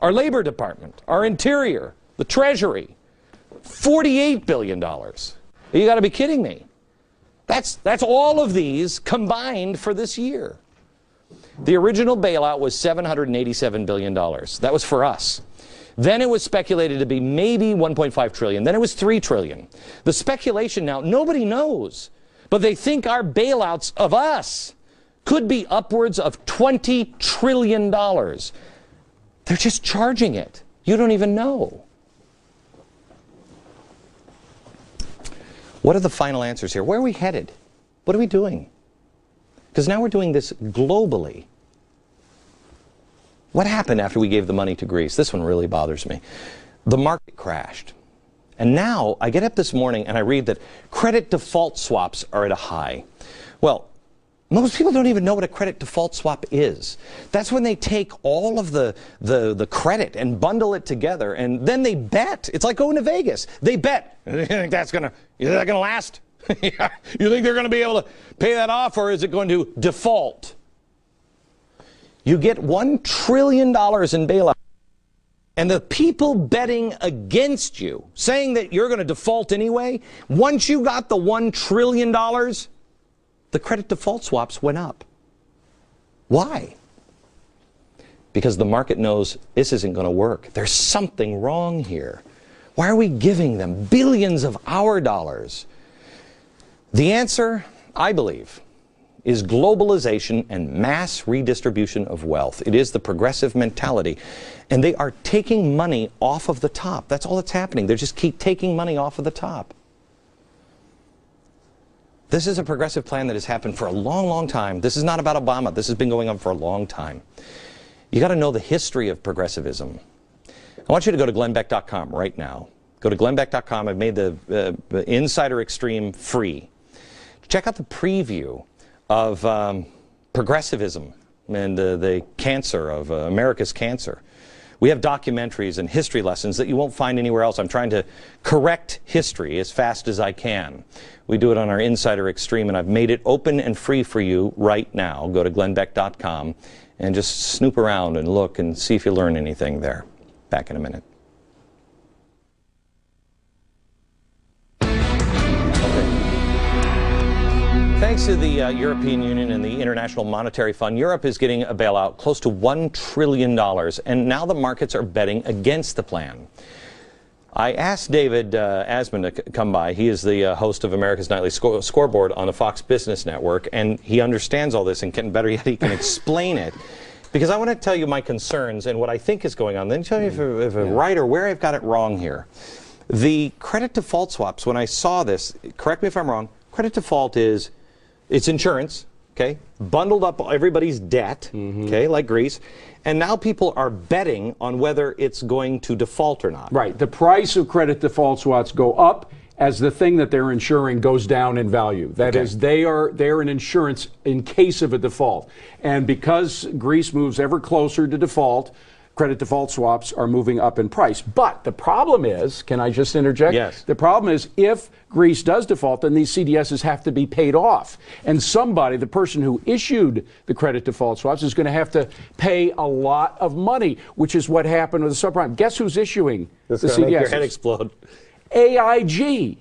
our Labor Department, our Interior, the Treasury. $48 billion. You got to be kidding me. That's all of these combined for this year. The original bailout was $787 billion. That was for us. Then it was speculated to be maybe $1.5 trillion. Then it was $3 trillion. The speculation now, nobody knows, but they think our bailouts of us could be upwards of $20 trillion. They're just charging it. You don't even know. What are the final answers here? Where are we headed? What are we doing? Because now we're doing this globally. What happened after we gave the money to Greece? This one really bothers me. The market crashed. And now I get up this morning and I read that credit default swaps are at a high. Well, most people don't even know what a credit default swap is. That's when they take all of the credit and bundle it together, and then they bet. It's like going to Vegas. They bet. You think that's gonna last? You think they're gonna be able to pay that off, or is it going to default? You get $1 trillion in bailout, and the people betting against you, saying that you're going to default anyway, once you got the $1 trillion, the credit default swaps went up. Why? Because the market knows this isn't going to work. There's something wrong here. Why are we giving them billions of our dollars? The answer, I believe, is globalization and mass redistribution of wealth. It is the progressive mentality. And they are taking money off of the top. That's all that's happening. They just keep taking money off of the top. This is a progressive plan that has happened for a long, long time. This is not about Obama. This has been going on for a long time. You got to know the history of progressivism. I want you to go to glennbeck.com right now. Go to glennbeck.com. I've made the Insider Extreme free. Check out the preview of progressivism and the cancer of America's cancer. We have documentaries and history lessons that you won't find anywhere else. I'm trying to correct history as fast as I can. We do it on our Insider Extreme, and I've made it open and free for you right now. Go to glennbeck.com and just snoop around and look and see if you learn anything there. Back in a minute. Thanks to the European Union and the International Monetary Fund, Europe is getting a bailout close to $1 trillion, and now the markets are betting against the plan. I asked David Asman to come by. He is the host of America's Nightly Scoreboard on the Fox Business Network, and he understands all this, and better yet, he can explain it. Because I want to tell you my concerns and what I think is going on. Then tell me if I'm right or where I've got it wrong here. The credit default swaps, when I saw this, correct me if I'm wrong, credit default is, it's insurance, okay, bundled up everybody's debt, okay, like Greece, and now people are betting on whether it's going to default or not. Right. The price of credit default swaps go up as the thing that they're insuring goes down in value. That is, they're an insurance in case of a default. And because Greece moves ever closer to default, credit default swaps are moving up in price. But the problem is, can I just interject? Yes. The problem is if Greece does default, then these CDSs have to be paid off. And somebody, the person who issued the credit default swaps, is going to have to pay a lot of money, which is what happened with the subprime. Guess who's issuing the CDSs? Make your head explode. AIG.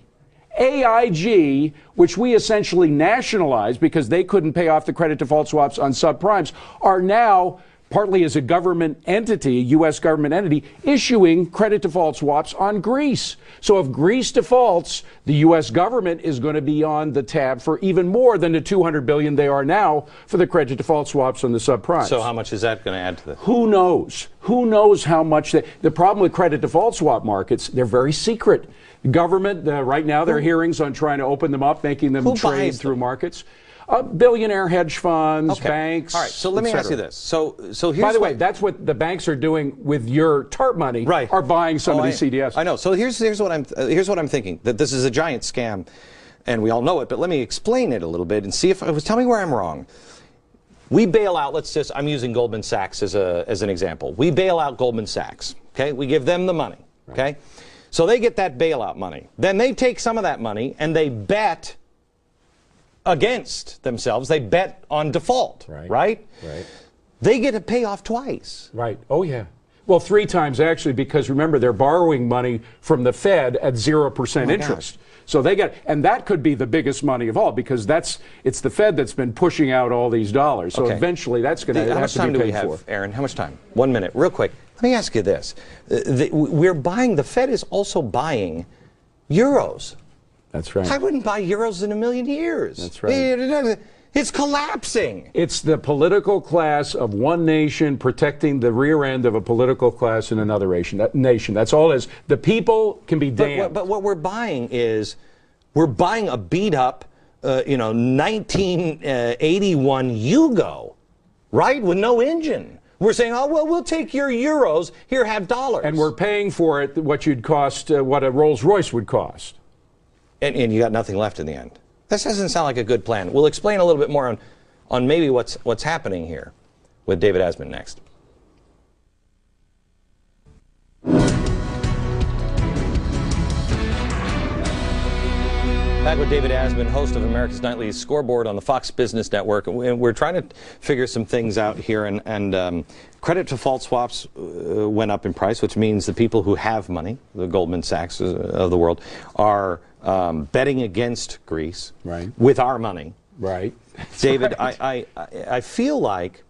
AIG, which we essentially nationalized because they couldn't pay off the credit default swaps on subprimes, are now, partly as a government entity, a U.S. government entity, issuing credit default swaps on Greece. So if Greece defaults, the U.S. government is going to be on the tab for even more than the $200 billion they are now for the credit default swaps on the subprimes. So how much is that going to add to this? Who knows? Who knows how much? The problem with credit default swap markets, they're very secret. The government, right now, there are hearings on trying to open them up, making them trade through markets. Billionaire hedge funds, banks. All right, so let me ask you this. So here's by the way, that's what the banks are doing with your TARP money. Right. Are buying some of these CDS. I know. So here's what I'm thinking. That this is a giant scam, and we all know it. But let me explain it a little bit and see if tell me where I'm wrong. We bail out. I'm using Goldman Sachs as an example. We bail out Goldman Sachs. Okay. We give them the money. Okay. So they get that bailout money. Then they take some of that money and they bet against themselves. They bet on default, right? Right. They get to pay off twice. Right. Oh, yeah. Well, 3 times actually, because remember, they're borrowing money from the Fed at 0% interest. Gosh. So they got, and that could be the biggest money of all, because it's the Fed that's been pushing out all these dollars. So eventually that's going to have to be paid for. How much time do we have, Aaron? How much time? 1 minute, real quick. Let me ask you this. The Fed is also buying euros. That's right. I wouldn't buy euros in a million years. That's right. It's collapsing. It's the political class of one nation protecting the rear end of a political class in another nation. That's all it is. The people can be damned. But what we're buying is, we're buying a beat-up, 1981 Yugo, right, with no engine. We're saying, oh, well, we'll take your euros. Here, have dollars. And we're paying for it what you'd cost, what a Rolls Royce would cost. And you got nothing left in the end. This doesn't sound like a good plan. We'll explain a little bit more on maybe what's happening here with David Asman next. Back with David Asman, host of America's Nightly Scoreboard on the Fox Business Network. We're trying to figure some things out here, and credit default swaps went up in price, which means the people who have money, the Goldman Sachs of the world, are betting against Greece with our money. Right. David, right. I feel like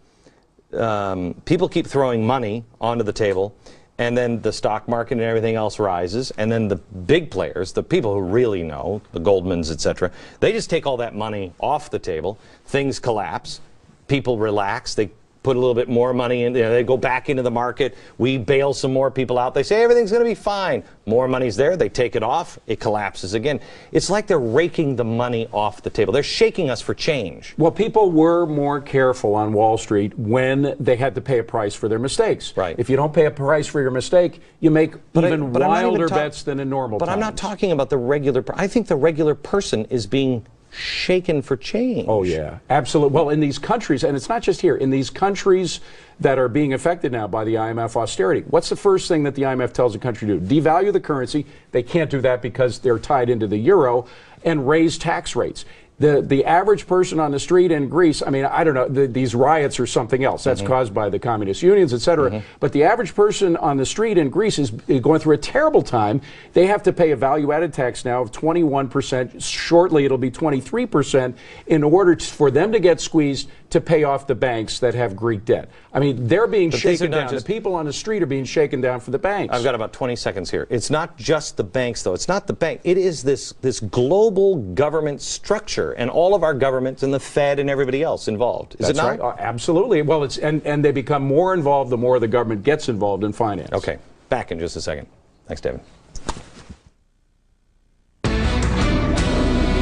people keep throwing money onto the table, and then the stock market and everything else rises, and then the big players, the people who really know, the Goldmans, etc., they just take all that money off the table. Things collapse. People relax. They put a little bit more money in. They go back into the market. We bail some more people out. They say everything's going to be fine. More money's there. They take it off. It collapses again. It's like they're raking the money off the table. They're shaking us for change. Well, people were more careful on Wall Street when they had to pay a price for their mistakes. Right. If you don't pay a price for your mistake, you make even wilder bets than in normal times. But I'm not talking about the regular. I think the regular person is being shaken for change. Oh, yeah, absolutely. Well, in these countries, and it's not just here, in these countries that are being affected now by the IMF austerity, what's the first thing that the IMF tells a country to do? Devalue the currency. They can't do that because they're tied into the euro, and raise tax rates. The average person on the street in Greece, I mean, I don't know, these riots are something else. That's caused by the communist unions, et cetera. But the average person on the street in Greece is going through a terrible time. They have to pay a value-added tax now of 21%. Shortly, it'll be 23% in order for them to get squeezed to pay off the banks that have Greek debt. I mean, they're being shaken down. The people on the street are being shaken down for the banks. I've got about 20 seconds here. It's not just the banks, though. It's not the bank. It is this global government structure, and all of our governments and the Fed and everybody else involved. Is it not? Right. Absolutely. Well, it's and they become more involved the more the government gets involved in finance. Okay. Back in just a second. Thanks, David.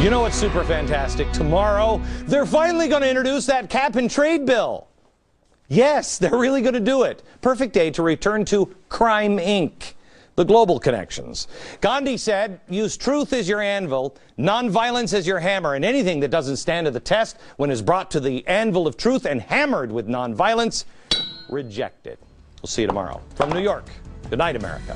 You know what's super fantastic? Tomorrow, they're finally going to introduce that cap and trade bill. Yes, they're really going to do it. Perfect day to return to Crime Inc., the global connections. Gandhi said, use truth as your anvil, nonviolence as your hammer, and anything that doesn't stand to the test when is brought to the anvil of truth and hammered with nonviolence, reject it. We'll see you tomorrow. From New York, good night, America.